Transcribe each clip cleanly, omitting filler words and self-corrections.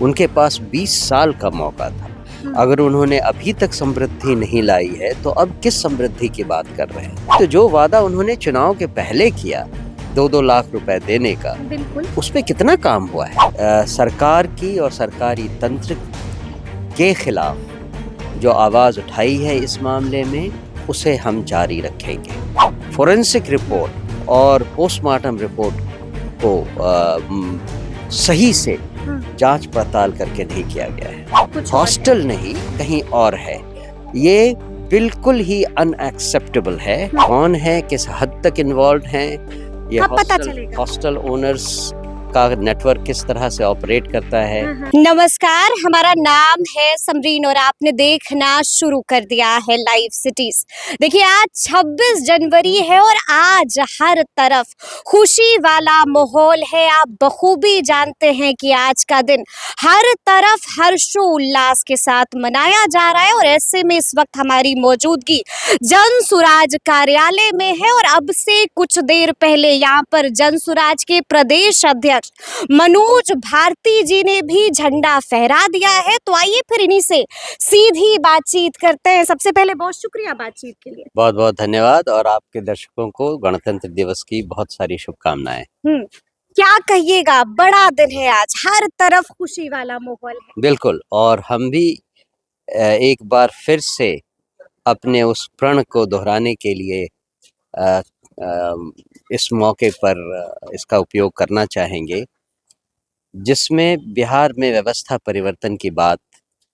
उनके पास 20 साल का मौका था। अगर उन्होंने अभी तक समृद्धि नहीं लाई है तो अब किस समृद्धि की बात कर रहे हैं। तो जो वादा उन्होंने चुनाव के पहले किया 2-2 लाख रुपए देने का, बिल्कुल उस पे कितना काम हुआ है। सरकार की और सरकारी तंत्र के खिलाफ जो आवाज उठाई है इस मामले में, उसे हम जारी रखेंगे। फोरेंसिक रिपोर्ट और पोस्टमार्टम रिपोर्ट को सही से जांच पड़ताल करके नहीं किया गया है। हॉस्टल नहीं, कहीं और है। ये बिल्कुल ही अनएक्सेप्टेबल है। कौन है, किस हद तक इन्वॉल्व है, ये हॉस्टल ओनर्स का नेटवर्क किस तरह से ऑपरेट करता है। नमस्कार, हमारा नाम है समरीन और आपने देखना शुरू कर दिया है लाइव सिटीज। देखिए, आज 26 जनवरी है और आज हर तरफ खुशी वाला माहौल है। आप बखूबी जानते हैं कि आज का दिन हर तरफ हर्षोल्लास के साथ मनाया जा रहा है और ऐसे में इस वक्त हमारी मौजूदगी जन सुराज कार्यालय में है और अब से कुछ देर पहले यहाँ पर जन सुराज के प्रदेश अध्यक्ष मनोज भारती जी ने भी झंडा फहरा दिया है। तो आइए फिर इन्हीं से सीधी बातचीत करते हैं। सबसे पहले बहुत शुक्रिया बातचीत के लिए। बहुत बहुत धन्यवाद और आपके दर्शकों को गणतंत्र दिवस की बहुत सारी शुभकामनाएं। क्या कहिएगा, बड़ा दिन है आज, हर तरफ खुशी वाला माहौल है। बिल्कुल, और हम भी एक बार फिर से अपने उस प्रण को दोहराने के लिए इस मौके पर इसका उपयोग करना चाहेंगे, जिसमें बिहार में व्यवस्था परिवर्तन की बात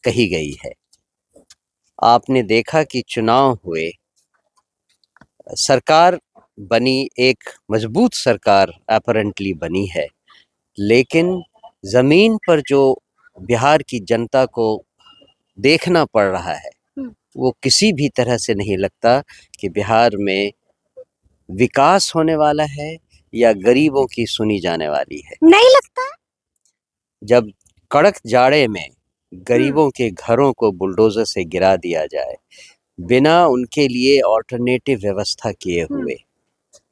कही गई है। आपने देखा कि चुनाव हुए, सरकार बनी, एक मजबूत सरकार अपैरेंटली बनी है, लेकिन ज़मीन पर जो बिहार की जनता को देखना पड़ रहा है वो किसी भी तरह से नहीं लगता कि बिहार में विकास होने वाला है या गरीबों की सुनी जाने वाली है। नहीं लगता है? जब कड़क जाड़े में गरीबों के घरों को बुलडोजर से गिरा दिया जाए बिना उनके लिए ऑल्टरनेटिव व्यवस्था किए हुए,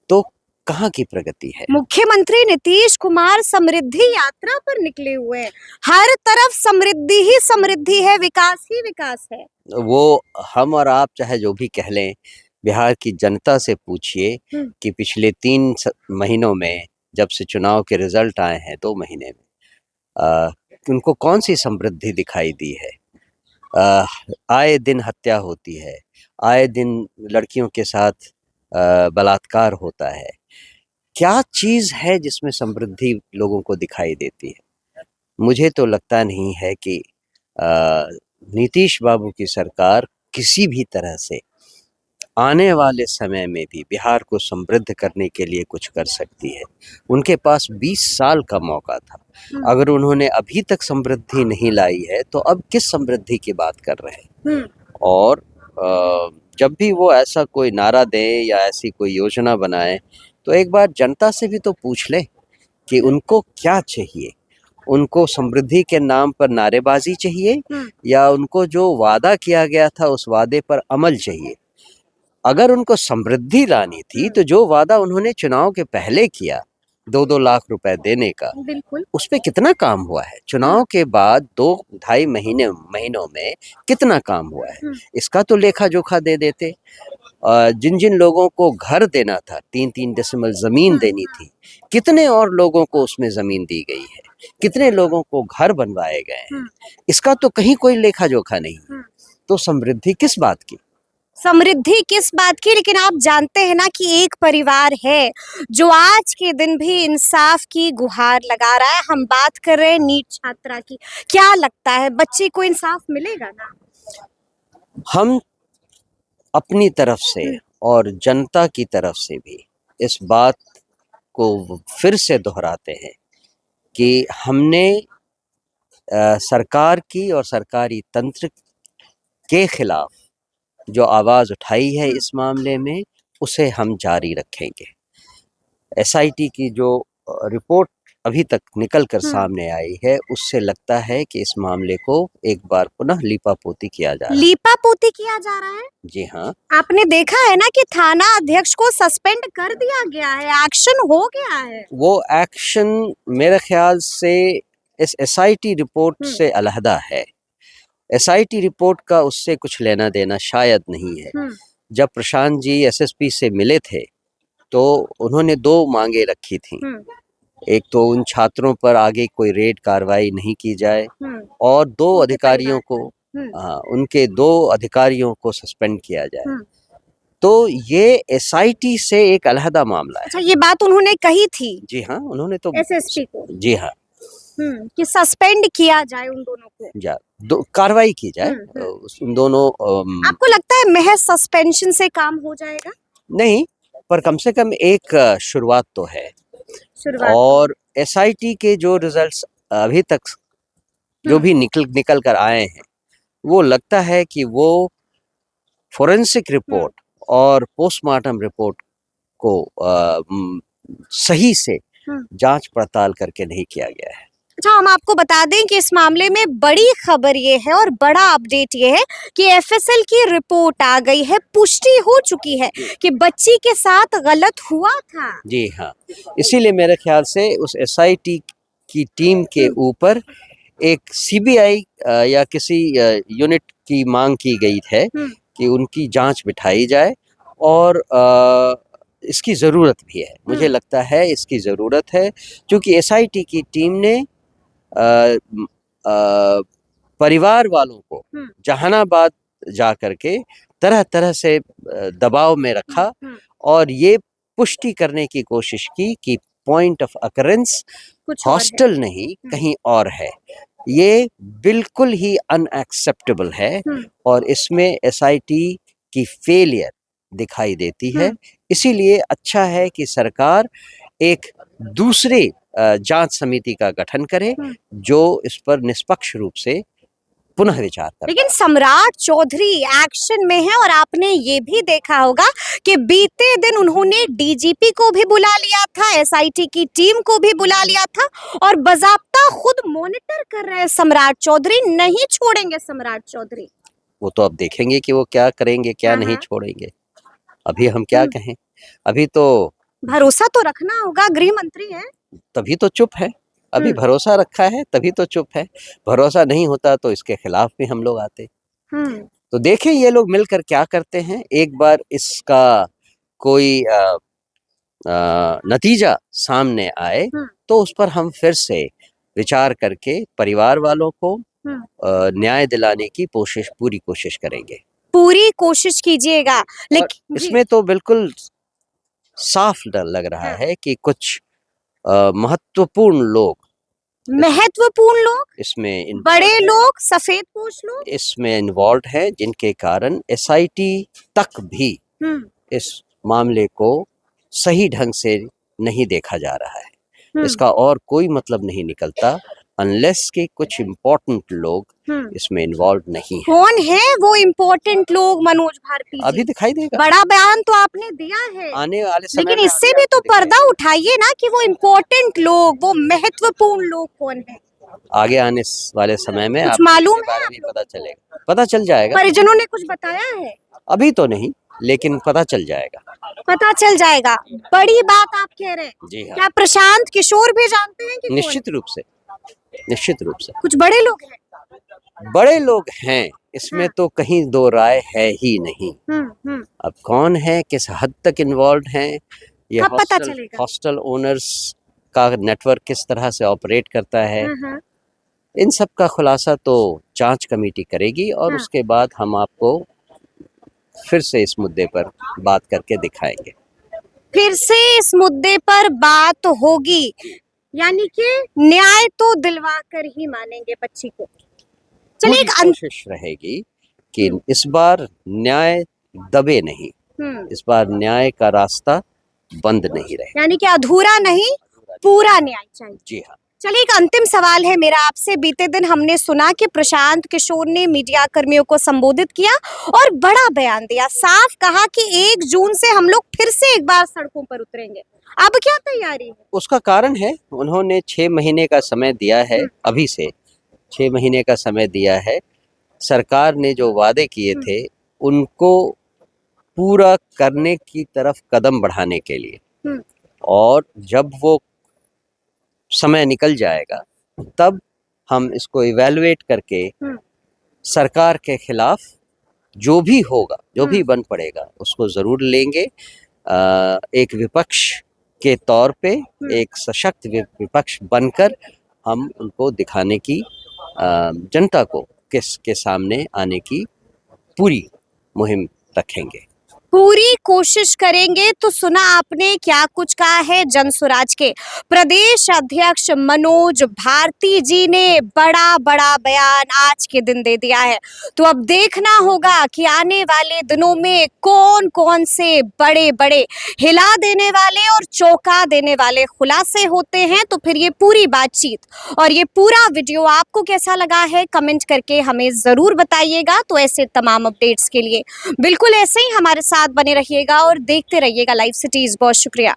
तो कहाँ की प्रगति है। मुख्यमंत्री नीतीश कुमार समृद्धि यात्रा पर निकले हुए हैं। हर तरफ समृद्धि ही समृद्धि है, विकास ही विकास है। वो हम और आप चाहे जो भी कह लें, बिहार की जनता से पूछिए कि पिछले 3 महीनों में, जब से चुनाव के रिजल्ट आए हैं 2 महीने में, उनको कौन सी समृद्धि दिखाई दी है। आए दिन हत्या होती है, आए दिन लड़कियों के साथ बलात्कार होता है। क्या चीज़ है जिसमें समृद्धि लोगों को दिखाई देती है। मुझे तो लगता नहीं है कि नीतीश बाबू की सरकार किसी भी तरह से आने वाले समय में भी बिहार को समृद्ध करने के लिए कुछ कर सकती है। उनके पास 20 साल का मौका था। अगर उन्होंने अभी तक समृद्धि नहीं लाई है तो अब किस समृद्धि की बात कर रहे हैं। और जब भी वो ऐसा कोई नारा दें या ऐसी कोई योजना बनाए तो एक बार जनता से भी तो पूछ लें कि उनको क्या चाहिए। उनको समृद्धि के नाम पर नारेबाजी चाहिए या उनको जो वादा किया गया था उस वादे पर अमल चाहिए। अगर उनको समृद्धि लानी थी तो जो वादा उन्होंने चुनाव के पहले किया 2-2 लाख रुपए देने का, बिल्कुल, उस पे कितना काम हुआ है। चुनाव के बाद 2-2.5 महीनों में कितना काम हुआ है, इसका तो लेखा जोखा दे देते। जिन जिन लोगों को घर देना था, 3-3 डेसिमल जमीन देनी थी, कितने और लोगों को उसमें जमीन दी गई है, कितने लोगों को घर बनवाए गए हैं, इसका तो कहीं कोई लेखा जोखा नहीं। तो समृद्धि किस बात की, समृद्धि किस बात की। लेकिन आप जानते हैं ना कि एक परिवार है जो आज के दिन भी इंसाफ की गुहार लगा रहा है। हम बात कर रहे हैं नीट छात्रा की। क्या लगता है, बच्चे को इंसाफ मिलेगा ना? हम अपनी तरफ से और जनता की तरफ से भी इस बात को फिर से दोहराते हैं कि हमने सरकार की और सरकारी तंत्र के खिलाफ जो आवाज उठाई है इस मामले में, उसे हम जारी रखेंगे। एसआईटी की जो रिपोर्ट अभी तक निकल कर सामने आई है, उससे लगता है कि इस मामले को एक बार पुनः लीपापोती किया जा रहा है। लीपापोती किया जा रहा है? जी हाँ। आपने देखा है ना कि थाना अध्यक्ष को सस्पेंड कर दिया गया है, एक्शन हो गया है। वो एक्शन मेरे ख्याल से इस एसआईटी रिपोर्ट से अलहदा है। एसआईटी रिपोर्ट का उससे कुछ लेना देना शायद नहीं है। जब प्रशांत जी एसएसपी से मिले थे तो उन्होंने 2 मांगे रखी थी। एक तो उन छात्रों पर आगे कोई रेड कार्रवाई नहीं की जाए और 2 अधिकारियों को उनके 2 अधिकारियों को सस्पेंड किया जाए। तो ये एसआईटी से एक अलहदा मामला है। अच्छा, ये बात उन्होंने कही थी? जी हाँ, उन्होंने तो एसएसपी को। जी हाँ, कि सस्पेंड किया जाए उन दोनों को, कार्रवाई की जाए उन दोनों। आपको लगता है महज सस्पेंशन से काम हो जाएगा? नहीं, पर कम से कम एक शुरुआत तो है। और एसआईटी के जो रिजल्ट्स अभी तक जो भी निकल कर आए हैं, वो लगता है कि वो फोरेंसिक रिपोर्ट और पोस्टमार्टम रिपोर्ट को सही से जांच पड़ताल करके नहीं किया गया है। अच्छा, हम आपको बता दें कि इस मामले में बड़ी खबर ये है और बड़ा अपडेट ये है कि एफएसएल की रिपोर्ट आ गई है, पुष्टि हो चुकी है कि बच्ची के साथ गलत हुआ था। जी हाँ, इसीलिए मेरे ख्याल से उस एसआईटी की टीम के ऊपर एक सीबीआई या किसी यूनिट की मांग की गई है कि उनकी जांच बिठाई जाए और इसकी ज़रूरत भी है। मुझे लगता है इसकी ज़रूरत है, क्योंकि एसआईटी की टीम ने परिवार वालों को जहानाबाद जा करके तरह तरह से दबाव में रखा और ये पुष्टि करने की कोशिश की कि पॉइंट ऑफ अकरेंस हॉस्टल नहीं कहीं और है। ये बिल्कुल ही अनएक्सेप्टेबल है और इसमें एसआईटी की फेलियर दिखाई देती है। इसीलिए अच्छा है कि सरकार एक दूसरे जांच समिति का गठन करे जो इस पर निष्पक्ष रूप से पुनः विचार करे। लेकिन सम्राट चौधरी एक्शन में है और आपने ये भी देखा होगा कि बीते दिन उन्होंने डीजीपी को भी बुला लिया था, एसआईटी की टीम को भी बुला लिया था और बाकायदा खुद मॉनिटर कर रहे हैं सम्राट चौधरी। नहीं छोड़ेंगे सम्राट चौधरी। वो तो अब देखेंगे कि वो क्या करेंगे, क्या नहीं छोड़ेंगे। अभी हम क्या कहें, अभी तो भरोसा तो रखना होगा, गृह मंत्री है तभी तो चुप है। अभी भरोसा रखा है तभी तो चुप है। भरोसा नहीं होता तो इसके खिलाफ भी हम लोग आते। तो देखें ये लोग मिलकर क्या करते हैं। एक बार इसका कोई नतीजा सामने आए तो उस पर हम फिर से विचार करके परिवार वालों को न्याय दिलाने की पूरी कोशिश करेंगे। पूरी कोशिश कीजिएगा। लेकिन इसमें तो बिल्कुल साफ डर लग रहा है कि कुछ महत्वपूर्ण लोग इसमें बड़े लोग, सफेदपोश लोग इसमें इन्वॉल्व हैं, जिनके कारण एसआईटी तक भी इस मामले को सही ढंग से नहीं देखा जा रहा है। इसका और कोई मतलब नहीं निकलता अनलेस के कुछ इम्पोर्टेंट लोग इसमें इन्वॉल्व नहीं है। कौन है वो इम्पोर्टेंट लोग? मनोज भारती अभी दिखाई देगा। बड़ा बयान तो आपने दिया है आने वाले समय लेकिन इससे भी तो पर्दा उठाइए ना कि वो इम्पोर्टेंट लोग, वो महत्वपूर्ण लोग कौन है। आगे आने वाले समय में कुछ मालूम है? पता चलेगा, पता चल जाएगा। परिजनों ने कुछ बताया है? अभी तो नहीं, लेकिन पता चल जाएगा। पता चल जाएगा। बड़ी बात आप कह रहे हैं। जी हाँ। क्या प्रशांत किशोर भी जानते हैं कि निश्चित रूप से कुछ बड़े लोग हैं? बड़े लोग हैं, इसमें तो कहीं दो राय है ही नहीं। अब कौन है, किस हद तक इन्वॉल्व हैं, ये हॉस्टल ओनर्स का नेटवर्क किस तरह से ऑपरेट करता है, इन सब का खुलासा तो जांच कमेटी करेगी और उसके बाद हम आपको फिर से इस मुद्दे पर बात करके दिखाएंगे। फिर से इस मुद्दे पर बात होगी, यानी कि न्याय तो दिलवा कर ही मानेंगे बच्ची को। चलिए, कोशिश रहेगी कि इस बार न्याय दबे नहीं, इस बार न्याय का रास्ता बंद नहीं रहे, यानी कि अधूरा नहीं, पूरा न्याय चाहिए। जी हाँ। चलिए, एक अंतिम सवाल है मेरा आपसे। बीते दिन हमने सुना कि प्रशांत किशोर ने मीडिया कर्मियों को संबोधित किया और बड़ा बयान दिया, साफ कहा कि 1 जून से हम लोग फिर से एक बार सड़कों पर उतरेंगे। अब क्या तैयारी है? उसका कारण है उन्होंने 6 महीने का समय दिया है, अभी से 6 महीने का समय दिया है। सरकार ने जो वादे किए थे उनको पूरा करने की तरफ कदम बढ़ाने के लिए, और जब वो समय निकल जाएगा तब हम इसको इवैल्यूएट करके सरकार के खिलाफ जो भी होगा, जो भी बन पड़ेगा, उसको ज़रूर लेंगे। एक विपक्ष के तौर पे, एक सशक्त विपक्ष बनकर हम उनको दिखाने की, जनता को के सामने आने की पूरी मुहिम रखेंगे। पूरी कोशिश करेंगे। तो सुना आपने क्या कुछ कहा है जनसुराज के प्रदेश अध्यक्ष मनोज भारती जी ने। बड़ा बड़ा बयान आज के दिन दे दिया है। तो अब देखना होगा कि आने वाले दिनों में कौन कौन से बड़े बड़े हिला देने वाले और चौंका देने वाले खुलासे होते हैं। तो फिर ये पूरी बातचीत और ये पूरा वीडियो आपको कैसा लगा है, कमेंट करके हमें जरूर बताइएगा। तो ऐसे तमाम अपडेट्स के लिए बिल्कुल ऐसे ही हमारे साथ बने रहिएगा और देखते रहिएगा लाइव सिटीज। बहुत शुक्रिया।